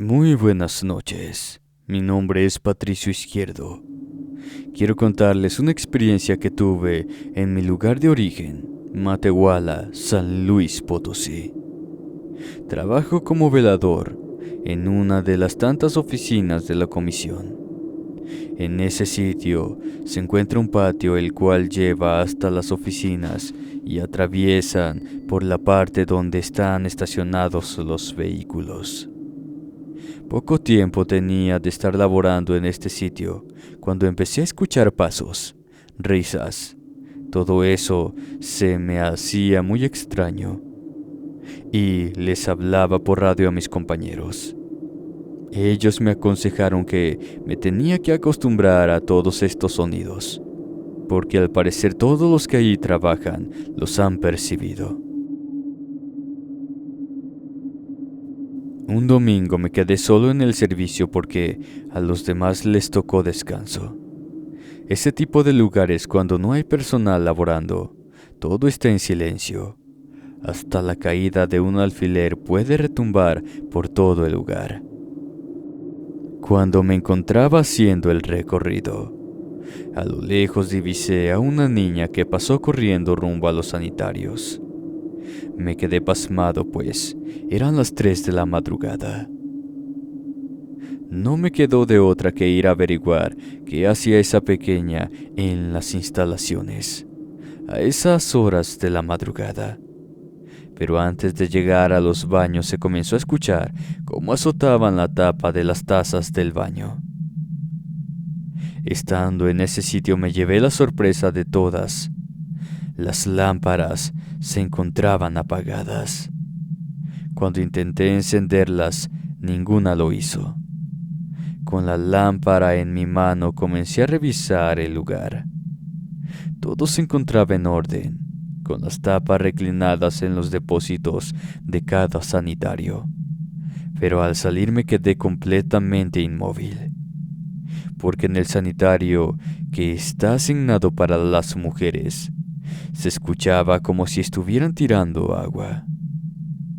Muy buenas noches. Mi nombre es Patricio Izquierdo. Quiero contarles una experiencia que tuve en mi lugar de origen, Matehuala, San Luis Potosí. Trabajo como velador en una de las tantas oficinas de la comisión. En ese sitio se encuentra un patio el cual lleva hasta las oficinas y atraviesan por la parte donde están estacionados los vehículos. Poco tiempo tenía de estar laborando en este sitio cuando empecé a escuchar pasos, risas. Todo eso se me hacía muy extraño y les hablaba por radio a mis compañeros. Ellos me aconsejaron que me tenía que acostumbrar a todos estos sonidos, porque al parecer todos los que ahí trabajan los han percibido. Un domingo me quedé solo en el servicio porque a los demás les tocó descanso. Ese tipo de lugares cuando no hay personal laborando, todo está en silencio. Hasta la caída de un alfiler puede retumbar por todo el lugar. Cuando me encontraba haciendo el recorrido, a lo lejos divisé a una niña que pasó corriendo rumbo a los sanitarios. Me quedé pasmado pues eran las 3 de la madrugada. No me quedó de otra que ir a averiguar qué hacía esa pequeña en las instalaciones, a esas horas de la madrugada. Pero antes de llegar a los baños se comenzó a escuchar cómo azotaban la tapa de las tazas del baño. Estando en ese sitio me llevé la sorpresa de todas. Las lámparas se encontraban apagadas. Cuando intenté encenderlas, ninguna lo hizo. Con la lámpara en mi mano comencé a revisar el lugar. Todo se encontraba en orden, con las tapas reclinadas en los depósitos de cada sanitario. Pero al salir me quedé completamente inmóvil, porque en el sanitario que está asignado para las mujeres, se escuchaba como si estuvieran tirando agua.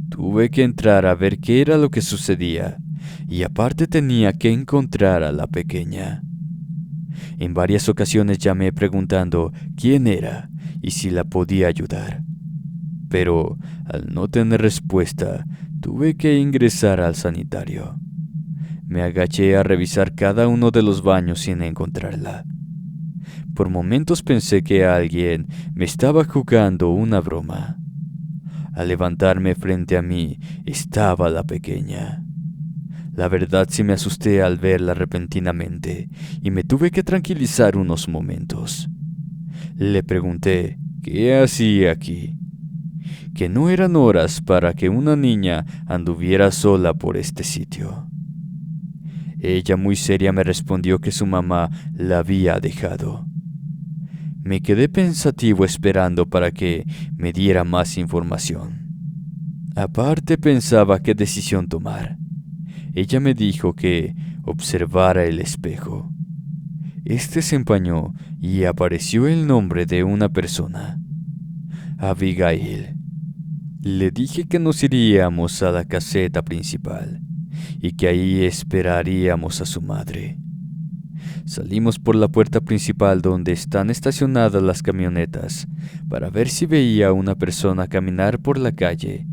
Tuve que entrar a ver qué era lo que sucedía, y aparte tenía que encontrar a la pequeña. En varias ocasiones llamé preguntando quién era y si la podía ayudar. Pero al no tener respuesta, tuve que ingresar al sanitario. Me agaché a revisar cada uno de los baños sin encontrarla. Por momentos pensé que alguien me estaba jugando una broma. Al levantarme frente a mí estaba la pequeña. La verdad sí me asusté al verla repentinamente y me tuve que tranquilizar unos momentos. Le pregunté qué hacía aquí, que no eran horas para que una niña anduviera sola por este sitio. Ella muy seria me respondió que su mamá la había dejado. Me quedé pensativo esperando para que me diera más información. Aparte pensaba qué decisión tomar. Ella me dijo que observara el espejo. Este se empañó y apareció el nombre de una persona, Abigail. Le dije que nos iríamos a la caseta principal y que ahí esperaríamos a su madre. Salimos por la puerta principal donde están estacionadas las camionetas para ver si veía a una persona caminar por la calle,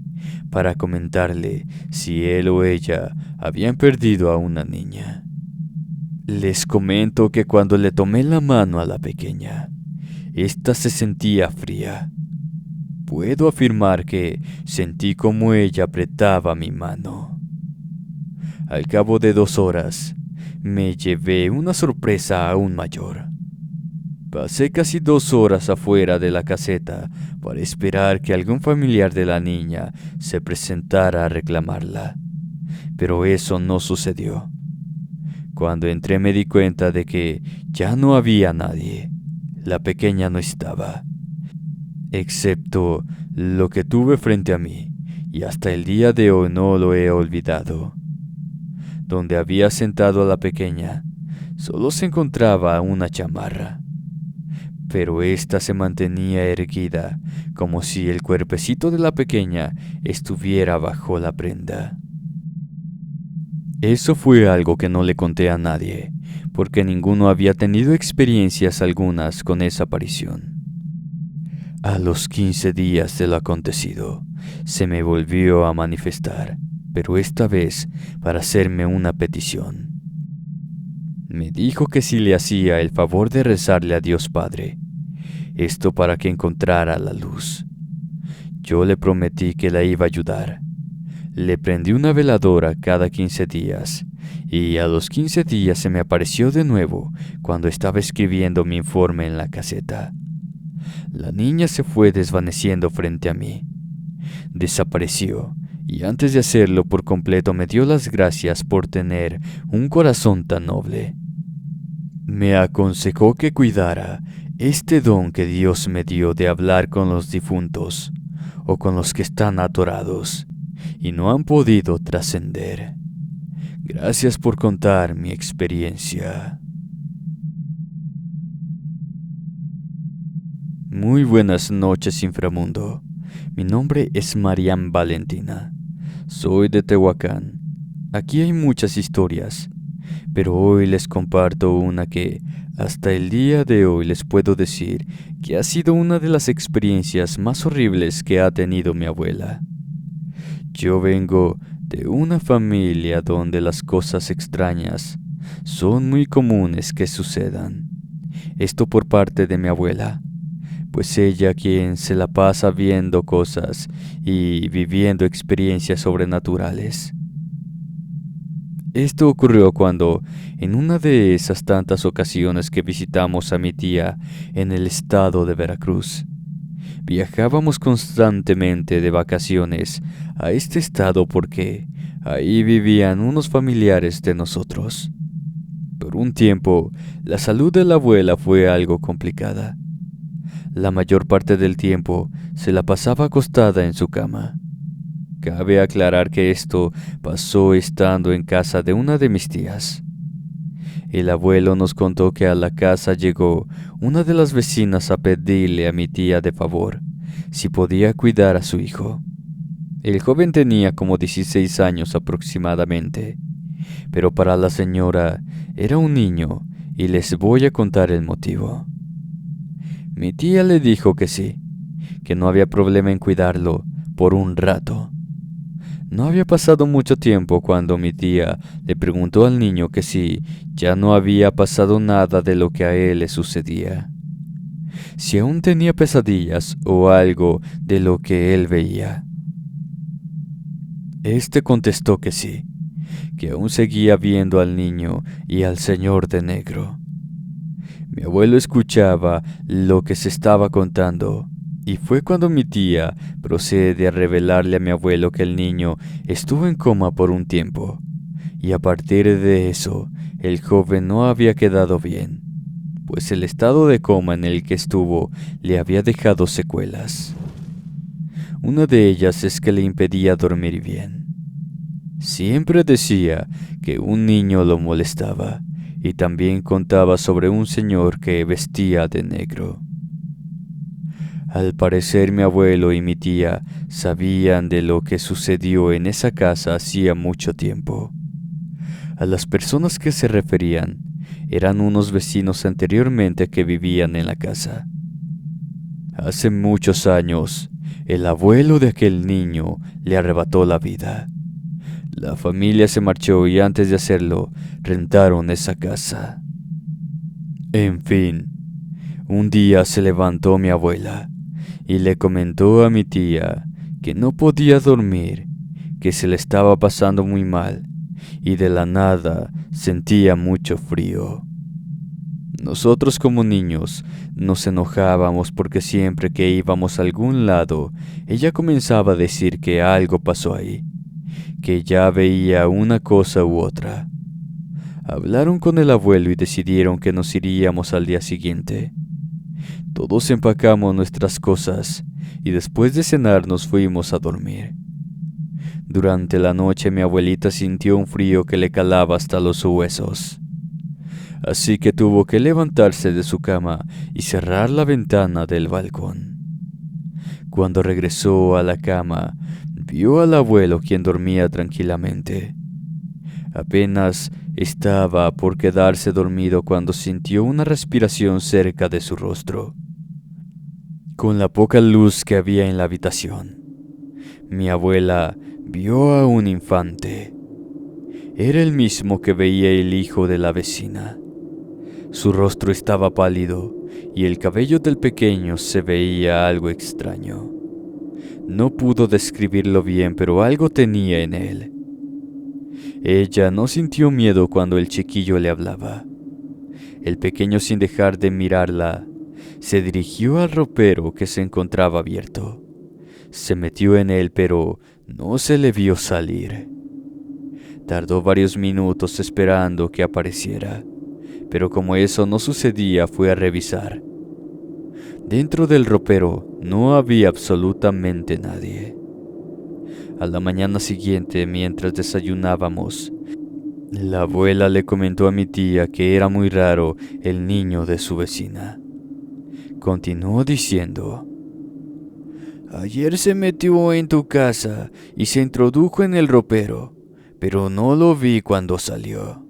para comentarle si él o ella habían perdido a una niña. Les comento que cuando le tomé la mano a la pequeña, ésta se sentía fría. Puedo afirmar que sentí como ella apretaba mi mano. Al cabo de 2 horas, me llevé una sorpresa aún mayor. Pasé casi 2 horas afuera de la caseta para esperar que algún familiar de la niña se presentara a reclamarla, pero eso no sucedió. Cuando entré me di cuenta de que ya no había nadie. La pequeña no estaba, excepto lo que tuve frente a mí, y hasta el día de hoy no lo he olvidado. Donde había sentado a la pequeña, solo se encontraba una chamarra, pero ésta se mantenía erguida, como si el cuerpecito de la pequeña estuviera bajo la prenda. Eso fue algo que no le conté a nadie, porque ninguno había tenido experiencias algunas con esa aparición. A los 15 días de lo acontecido, se me volvió a manifestar, pero esta vez para hacerme una petición. Me dijo que si le hacía el favor de rezarle a Dios Padre, esto para que encontrara la luz. Yo le prometí que la iba a ayudar. Le prendí una veladora cada 15 días, y a los 15 días se me apareció de nuevo cuando estaba escribiendo mi informe en la caseta. La niña se fue desvaneciendo frente a mí. Desapareció, y antes de hacerlo por completo me dio las gracias por tener un corazón tan noble. Me aconsejó que cuidara este don que Dios me dio de hablar con los difuntos o con los que están atorados y no han podido trascender. Gracias por contar mi experiencia. Muy buenas noches, inframundo. Mi nombre es Mariam Valentina. Soy de Tehuacán. Aquí hay muchas historias, pero hoy les comparto una que hasta el día de hoy les puedo decir que ha sido una de las experiencias más horribles que ha tenido mi abuela. Yo vengo de una familia donde las cosas extrañas son muy comunes que sucedan. Esto por parte de mi abuela, pues ella quien se la pasa viendo cosas y viviendo experiencias sobrenaturales. Esto ocurrió cuando, en una de esas tantas ocasiones que visitamos a mi tía en el estado de Veracruz, viajábamos constantemente de vacaciones a este estado porque ahí vivían unos familiares de nosotros. Por un tiempo, la salud de la abuela fue algo complicada. La mayor parte del tiempo se la pasaba acostada en su cama. Cabe aclarar que esto pasó estando en casa de una de mis tías. El abuelo nos contó que a la casa llegó una de las vecinas a pedirle a mi tía de favor si podía cuidar a su hijo. El joven tenía como 16 años aproximadamente, pero para la señora era un niño y les voy a contar el motivo. Mi tía le dijo que sí, que no había problema en cuidarlo por un rato. No había pasado mucho tiempo cuando mi tía le preguntó al niño que si ya no había pasado nada de lo que a él le sucedía, si aún tenía pesadillas o algo de lo que él veía. Este contestó que sí, que aún seguía viendo al niño y al señor de negro. Mi abuelo escuchaba lo que se estaba contando, y fue cuando mi tía procede a revelarle a mi abuelo que el niño estuvo en coma por un tiempo, y a partir de eso, el joven no había quedado bien, pues el estado de coma en el que estuvo le había dejado secuelas. Una de ellas es que le impedía dormir bien. Siempre decía que un niño lo molestaba, y también contaba sobre un señor que vestía de negro. Al parecer mi abuelo y mi tía sabían de lo que sucedió en esa casa hacía mucho tiempo. A las personas que se referían eran unos vecinos anteriormente que vivían en la casa. Hace muchos años, el abuelo de aquel niño le arrebató la vida. La familia se marchó y antes de hacerlo, rentaron esa casa. En fin, un día se levantó mi abuela y le comentó a mi tía que no podía dormir, que se le estaba pasando muy mal y de la nada sentía mucho frío. Nosotros como niños nos enojábamos porque siempre que íbamos a algún lado, ella comenzaba a decir que algo pasó ahí, que ya veía una cosa u otra. Hablaron con el abuelo y decidieron que nos iríamos al día siguiente. Todos empacamos nuestras cosas y después de cenar nos fuimos a dormir. Durante la noche mi abuelita sintió un frío que le calaba hasta los huesos. Así que tuvo que levantarse de su cama y cerrar la ventana del balcón. Cuando regresó a la cama, vio al abuelo quien dormía tranquilamente. Apenas estaba por quedarse dormido cuando sintió una respiración cerca de su rostro. Con la poca luz que había en la habitación, mi abuela vio a un infante. Era el mismo que veía el hijo de la vecina. Su rostro estaba pálido y el cabello del pequeño se veía algo extraño. No pudo describirlo bien, pero algo tenía en él. Ella no sintió miedo cuando el chiquillo le hablaba. El pequeño, sin dejar de mirarla, se dirigió al ropero que se encontraba abierto. Se metió en él, pero no se le vio salir. Tardó varios minutos esperando que apareciera, pero como eso no sucedía, fue a revisar. Dentro del ropero no había absolutamente nadie. A la mañana siguiente, mientras desayunábamos, la abuela le comentó a mi tía que era muy raro el niño de su vecina. Continuó diciendo: «Ayer se metió en tu casa y se introdujo en el ropero, pero no lo vi cuando salió».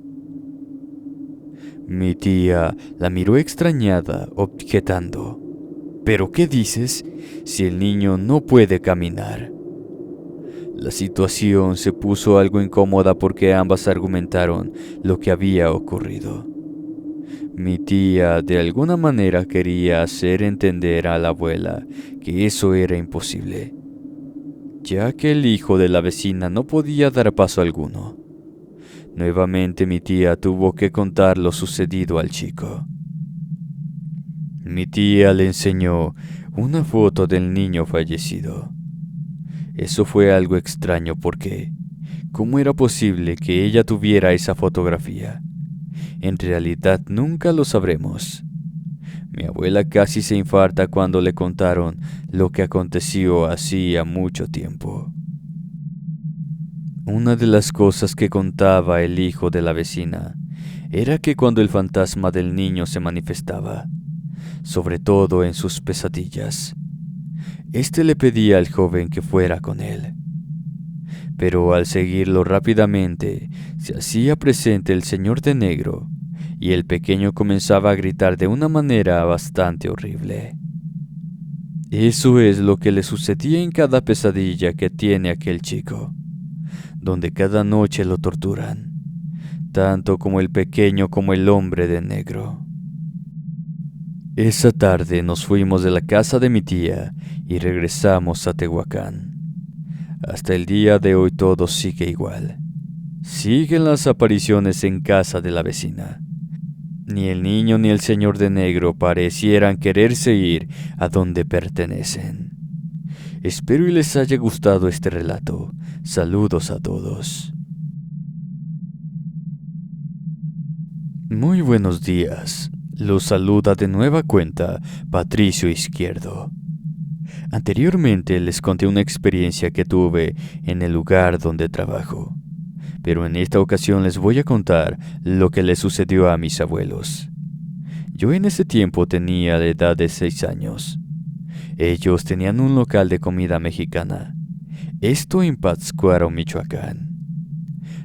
Mi tía la miró extrañada, objetando: «¿Pero qué dices si el niño no puede caminar?». La situación se puso algo incómoda porque ambas argumentaron lo que había ocurrido. Mi tía de alguna manera quería hacer entender a la abuela que eso era imposible, ya que el hijo de la vecina no podía dar paso alguno. Nuevamente mi tía tuvo que contar lo sucedido al chico. Mi tía le enseñó una foto del niño fallecido. Eso fue algo extraño porque, ¿cómo era posible que ella tuviera esa fotografía? En realidad nunca lo sabremos. Mi abuela casi se infarta cuando le contaron lo que aconteció hacía mucho tiempo. Una de las cosas que contaba el hijo de la vecina era que cuando el fantasma del niño se manifestaba, sobre todo en sus pesadillas, este le pedía al joven que fuera con él. Pero al seguirlo rápidamente, se hacía presente el señor de negro, y el pequeño comenzaba a gritar de una manera bastante horrible. Eso es lo que le sucedía en cada pesadilla que tiene aquel chico, donde cada noche lo torturan, tanto como el pequeño como el hombre de negro. Esa tarde nos fuimos de la casa de mi tía y regresamos a Tehuacán. Hasta el día de hoy todo sigue igual. Siguen las apariciones en casa de la vecina. Ni el niño ni el señor de negro parecieran quererse ir a donde pertenecen. Espero y les haya gustado este relato. Saludos a todos. Muy buenos días. Los saluda de nueva cuenta Patricio Izquierdo. Anteriormente les conté una experiencia que tuve en el lugar donde trabajo, pero en esta ocasión les voy a contar lo que le sucedió a mis abuelos. Yo en ese tiempo tenía la edad de 6 años. Ellos tenían un local de comida mexicana, esto en Pátzcuaro, Michoacán.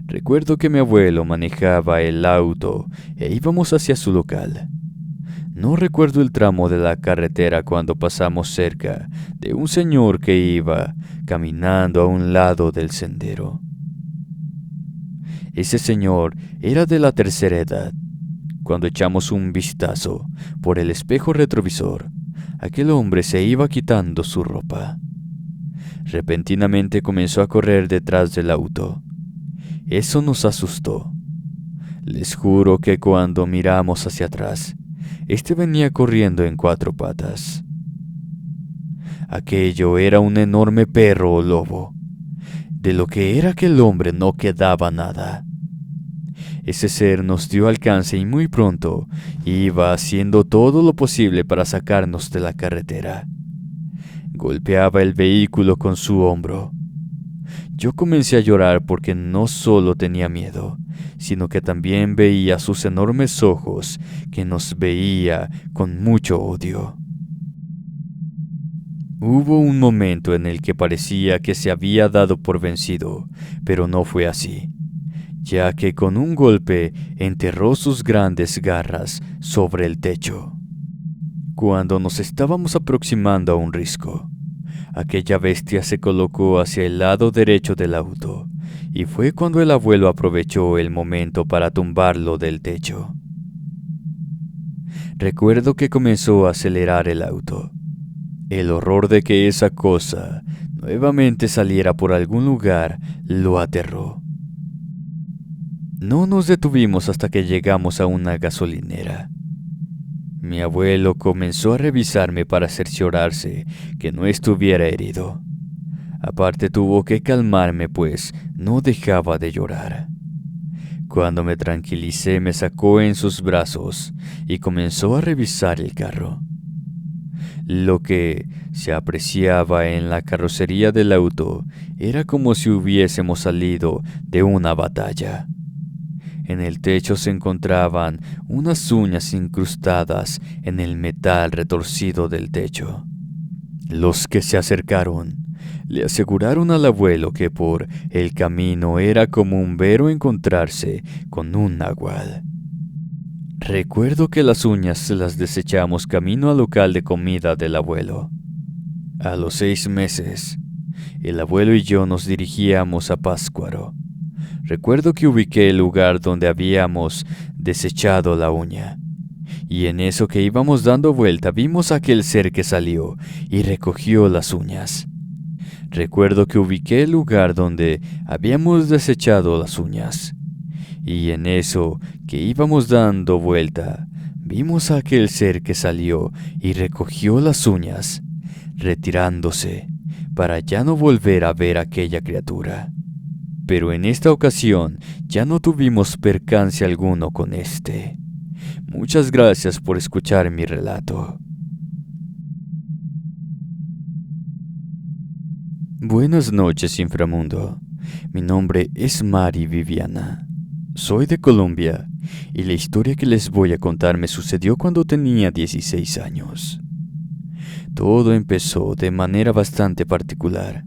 Recuerdo que mi abuelo manejaba el auto e íbamos hacia su local. No recuerdo el tramo de la carretera cuando pasamos cerca de un señor que iba caminando a un lado del sendero. Ese señor era de la tercera edad. Cuando echamos un vistazo por el espejo retrovisor, aquel hombre se iba quitando su ropa. Repentinamente comenzó a correr detrás del auto. Eso nos asustó. Les juro que cuando miramos hacia atrás, este venía corriendo en 4 patas. Aquello era un enorme perro o lobo. De lo que era aquel hombre no quedaba nada. Ese ser nos dio alcance y muy pronto iba haciendo todo lo posible para sacarnos de la carretera. Golpeaba el vehículo con su hombro. Yo comencé a llorar porque no solo tenía miedo, sino que también veía sus enormes ojos que nos veía con mucho odio. Hubo un momento en el que parecía que se había dado por vencido, pero no fue así. ya que con un golpe enterró sus grandes garras sobre el techo. Cuando nos estábamos aproximando a un risco, aquella bestia se colocó hacia el lado derecho del auto, y fue cuando el abuelo aprovechó el momento para tumbarlo del techo. Recuerdo que comenzó a acelerar el auto. El horror de que esa cosa nuevamente saliera por algún lugar lo aterró. No nos detuvimos hasta que llegamos a una gasolinera. Mi abuelo comenzó a revisarme para cerciorarse que no estuviera herido. Aparte tuvo que calmarme, pues no dejaba de llorar. Cuando me tranquilicé, me sacó en sus brazos y comenzó a revisar el carro. Lo que se apreciaba en la carrocería del auto era como si hubiésemos salido de una batalla. En el techo se encontraban unas uñas incrustadas en el metal retorcido del techo. Los que se acercaron le aseguraron al abuelo que por el camino era común ver o encontrarse con un nahual. Recuerdo que las uñas las desechamos camino al local de comida del abuelo. A los 6 meses, el abuelo y yo nos dirigíamos a Pátzcuaro. Recuerdo que ubiqué el lugar donde habíamos desechado la uña, y en eso que íbamos dando vuelta vimos a aquel ser que salió y recogió las uñas. Recuerdo que ubiqué el lugar donde habíamos desechado las uñas, y en eso que íbamos dando vuelta vimos a aquel ser que salió y recogió las uñas, retirándose para ya no volver a ver a aquella criatura. Pero en esta ocasión ya no tuvimos percance alguno con este. Muchas gracias por escuchar mi relato. Buenas noches, inframundo. Mi nombre es Mari Viviana. Soy de Colombia y la historia que les voy a contar me sucedió cuando tenía 16 años. Todo empezó de manera bastante particular.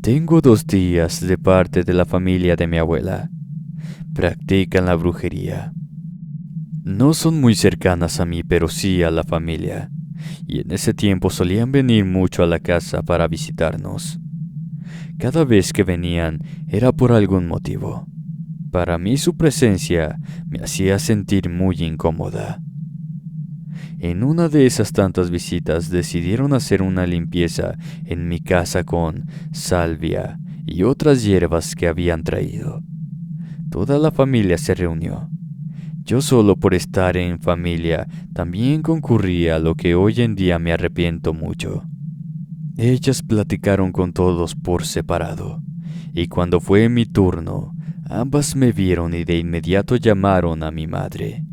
Tengo 2 tías de parte de la familia de mi abuela. Practican la brujería. No son muy cercanas a mí, pero sí a la familia, y en ese tiempo solían venir mucho a la casa para visitarnos. Cada vez que venían era por algún motivo. Para mí su presencia me hacía sentir muy incómoda. En una de esas tantas visitas decidieron hacer una limpieza en mi casa con salvia y otras hierbas que habían traído. Toda la familia se reunió. Yo solo por estar en familia también concurrí a lo que hoy en día me arrepiento mucho. Ellas platicaron con todos por separado, y cuando fue mi turno, ambas me vieron y de inmediato llamaron a mi madre.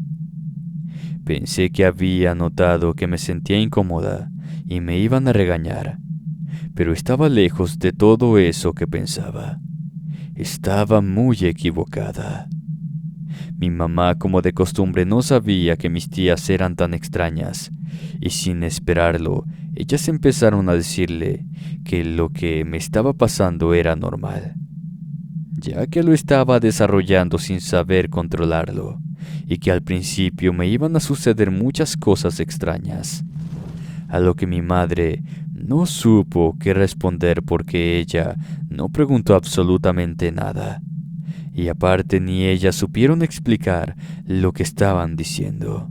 Pensé que había notado que me sentía incómoda y me iban a regañar, pero estaba lejos de todo eso que pensaba. Estaba muy equivocada. Mi mamá, como de costumbre, no sabía que mis tías eran tan extrañas, y sin esperarlo, ellas empezaron a decirle que lo que me estaba pasando era normal, ya que lo estaba desarrollando sin saber controlarlo, y que al principio me iban a suceder muchas cosas extrañas. A lo que mi madre no supo qué responder porque ella no preguntó absolutamente nada. Y aparte ni ellas supieron explicar lo que estaban diciendo.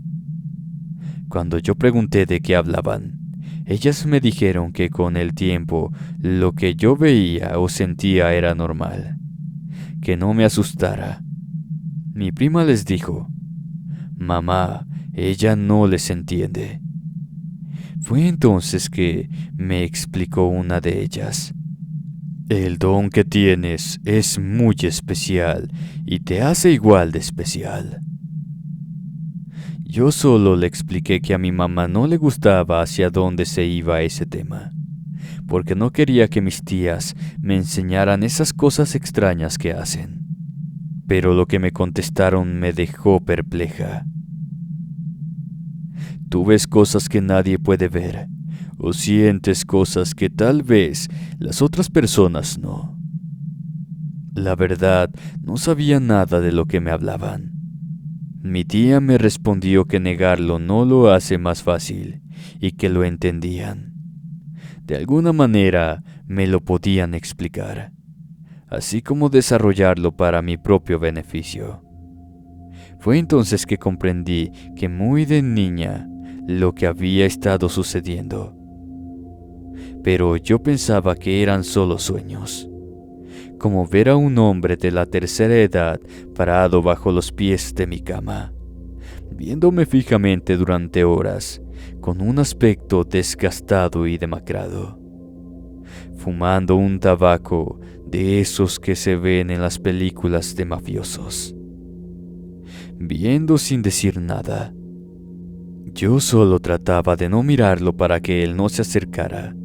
Cuando yo pregunté de qué hablaban, ellas me dijeron que con el tiempo lo que yo veía o sentía era normal, que no me asustara. Mi prima les dijo: «Mamá, ella no les entiende». Fue entonces que me explicó una de ellas: «El don que tienes es muy especial y te hace igual de especial». Yo solo le expliqué que a mi mamá no le gustaba hacia dónde se iba ese tema, porque no quería que mis tías me enseñaran esas cosas extrañas que hacen. Pero lo que me contestaron me dejó perpleja. Tú ves cosas que nadie puede ver, o sientes cosas que tal vez las otras personas no. La verdad, no sabía nada de lo que me hablaban. Mi tía me respondió que negarlo no lo hace más fácil y que lo entendían. De alguna manera me lo podían explicar, así como desarrollarlo para mi propio beneficio. Fue entonces que comprendí que muy de niña lo que había estado sucediendo. Pero yo pensaba que eran solo sueños, como ver a un hombre de la tercera edad parado bajo los pies de mi cama, viéndome fijamente durante horas, con un aspecto desgastado y demacrado, fumando un tabaco de esos que se ven en las películas de mafiosos, viendo sin decir nada. Yo solo trataba de no mirarlo para que él no se acercara.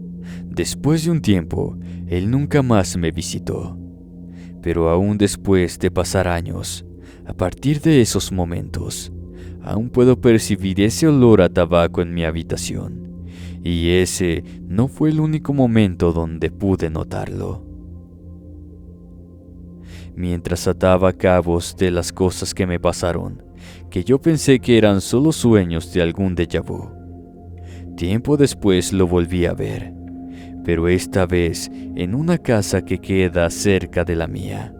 Después de un tiempo, él nunca más me visitó. Pero aún después de pasar años, a partir de esos momentos, aún puedo percibir ese olor a tabaco en mi habitación. Y ese no fue el único momento donde pude notarlo. Mientras ataba cabos de las cosas que me pasaron, que yo pensé que eran solo sueños de algún déjà vu. Tiempo después lo volví a ver, pero esta vez en una casa que queda cerca de la mía.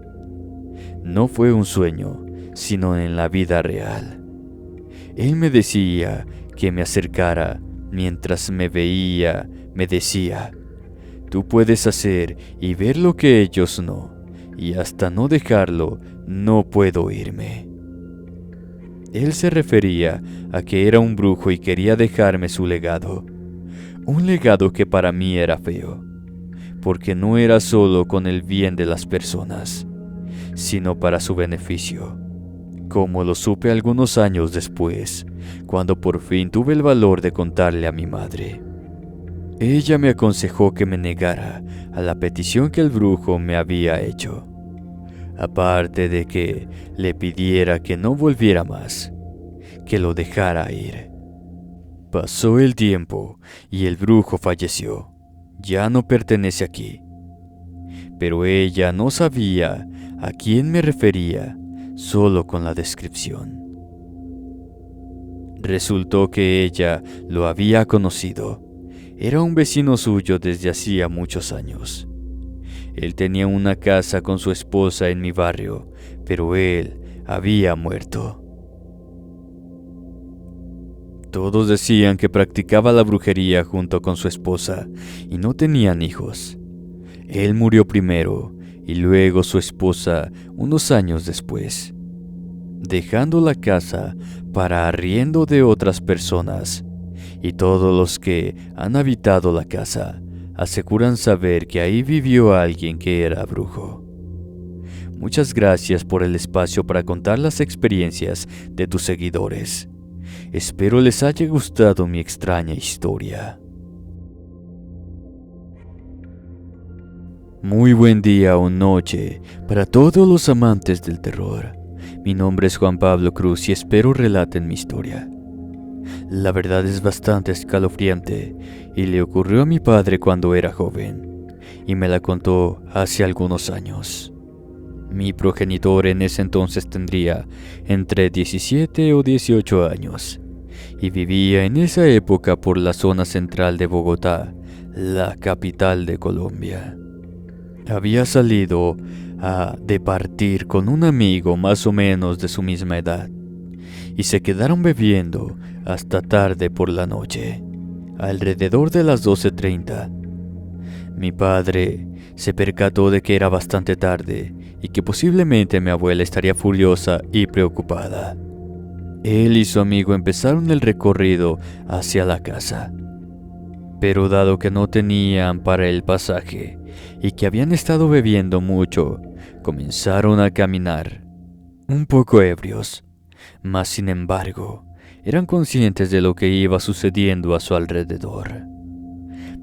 No fue un sueño, sino en la vida real. Él me decía que me acercara. Mientras me veía, me decía: tú puedes hacer y ver lo que ellos no, y hasta no dejarlo, no puedo irme. Él se refería a que era un brujo y quería dejarme su legado. Un legado que para mí era feo, porque no era solo con el bien de las personas, sino para su beneficio. Como lo supe algunos años después, cuando por fin tuve el valor de contarle a mi madre. Ella me aconsejó que me negara a la petición que el brujo me había hecho. Aparte de que le pidiera que no volviera más, que lo dejara ir. Pasó el tiempo y el brujo falleció. Ya no pertenece aquí. Pero ella no sabía a quién me refería, solo con la descripción. Resultó que ella lo había conocido. Era un vecino suyo desde hacía muchos años. Él tenía una casa con su esposa en mi barrio, pero él había muerto. Todos decían que practicaba la brujería junto con su esposa y no tenían hijos. Él murió primero y luego su esposa unos años después, dejando la casa para arriendo de otras personas, y todos los que han habitado la casa aseguran saber que ahí vivió alguien que era brujo. Muchas gracias por el espacio para contar las experiencias de tus seguidores. Espero les haya gustado mi extraña historia. Muy buen día o noche para todos los amantes del terror. Mi nombre es Juan Pablo Cruz y espero relaten mi historia. La verdad es bastante escalofriante y le ocurrió a mi padre cuando era joven y me la contó hace algunos años. Mi progenitor en ese entonces tendría entre 17 o 18 años y vivía en esa época por la zona central de Bogotá, la capital de Colombia. Había salido a departir con un amigo más o menos de su misma edad y se quedaron bebiendo hasta tarde por la noche, alrededor de las 12:30. Mi padre se percató de que era bastante tarde y que posiblemente mi abuela estaría furiosa y preocupada. Él y su amigo empezaron el recorrido hacia la casa, pero dado que no tenían para el pasaje y que habían estado bebiendo mucho, comenzaron a caminar, un poco ebrios, mas sin embargo, eran conscientes de lo que iba sucediendo a su alrededor.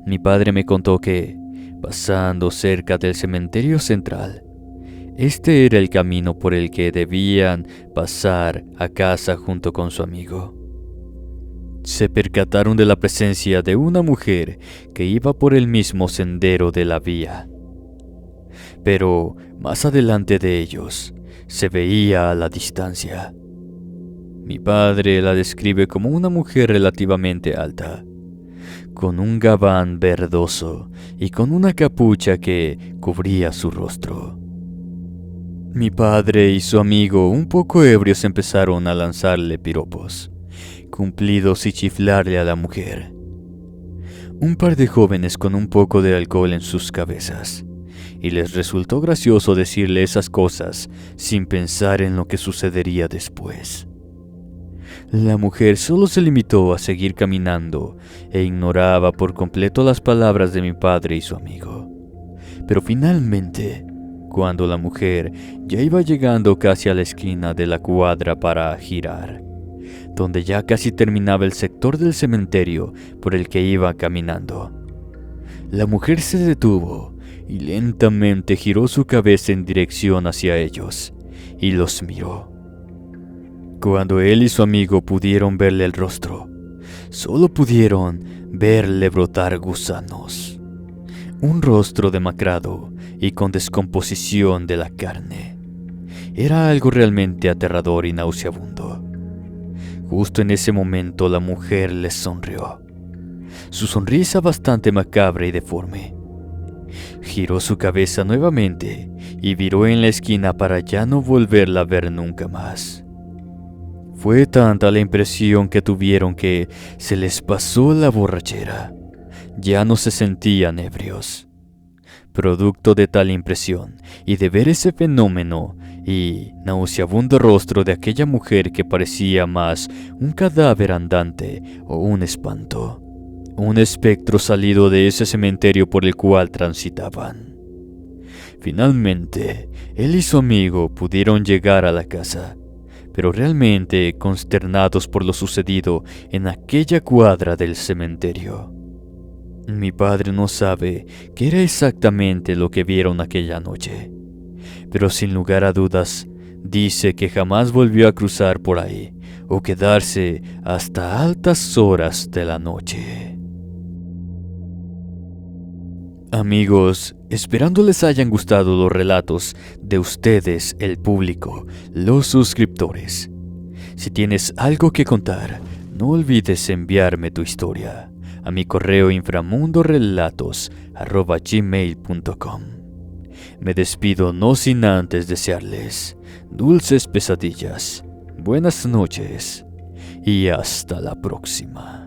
Mi padre me contó que, pasando cerca del cementerio central, este era el camino por el que debían pasar a casa junto con su amigo. Se percataron de la presencia de una mujer que iba por el mismo sendero de la vía. pero más adelante de ellos se veía a la distancia. Mi padre la describe como una mujer relativamente alta, con un gabán verdoso y con una capucha que cubría su rostro. Mi padre y su amigo, un poco ebrios, empezaron a lanzarle piropos cumplidos y chiflarle a la mujer. Un par de jóvenes con un poco de alcohol en sus cabezas, y les resultó gracioso decirle esas cosas sin pensar en lo que sucedería después. La mujer solo se limitó a seguir caminando e ignoraba por completo las palabras de mi padre y su amigo. Pero finalmente, cuando la mujer ya iba llegando casi a la esquina de la cuadra para girar, donde ya casi terminaba el sector del cementerio por el que iba caminando, la mujer se detuvo y lentamente giró su cabeza en dirección hacia ellos y los miró. Cuando él y su amigo pudieron verle el rostro, solo pudieron verle brotar gusanos. Un rostro demacrado y con descomposición de la carne. Era algo realmente aterrador y nauseabundo. Justo en ese momento la mujer les sonrió. Su sonrisa bastante macabra y deforme. Giró su cabeza nuevamente y viró en la esquina para ya no volverla a ver nunca más. Fue tanta la impresión que tuvieron que se les pasó la borrachera. Ya no se sentían ebrios. Producto de tal impresión y de ver ese fenómeno y nauseabundo rostro de aquella mujer que parecía más un cadáver andante o un espanto, un espectro salido de ese cementerio por el cual transitaban. Finalmente, él y su amigo pudieron llegar a la casa, pero realmente consternados por lo sucedido en aquella cuadra del cementerio. Mi padre no sabe qué era exactamente lo que vieron aquella noche, pero sin lugar a dudas, dice que jamás volvió a cruzar por ahí o quedarse hasta altas horas de la noche. Amigos, esperando les hayan gustado los relatos de ustedes, el público, los suscriptores. Si tienes algo que contar, no olvides enviarme tu historia a mi correo inframundorelatos@gmail.com. Me despido no sin antes desearles dulces pesadillas, buenas noches y hasta la próxima.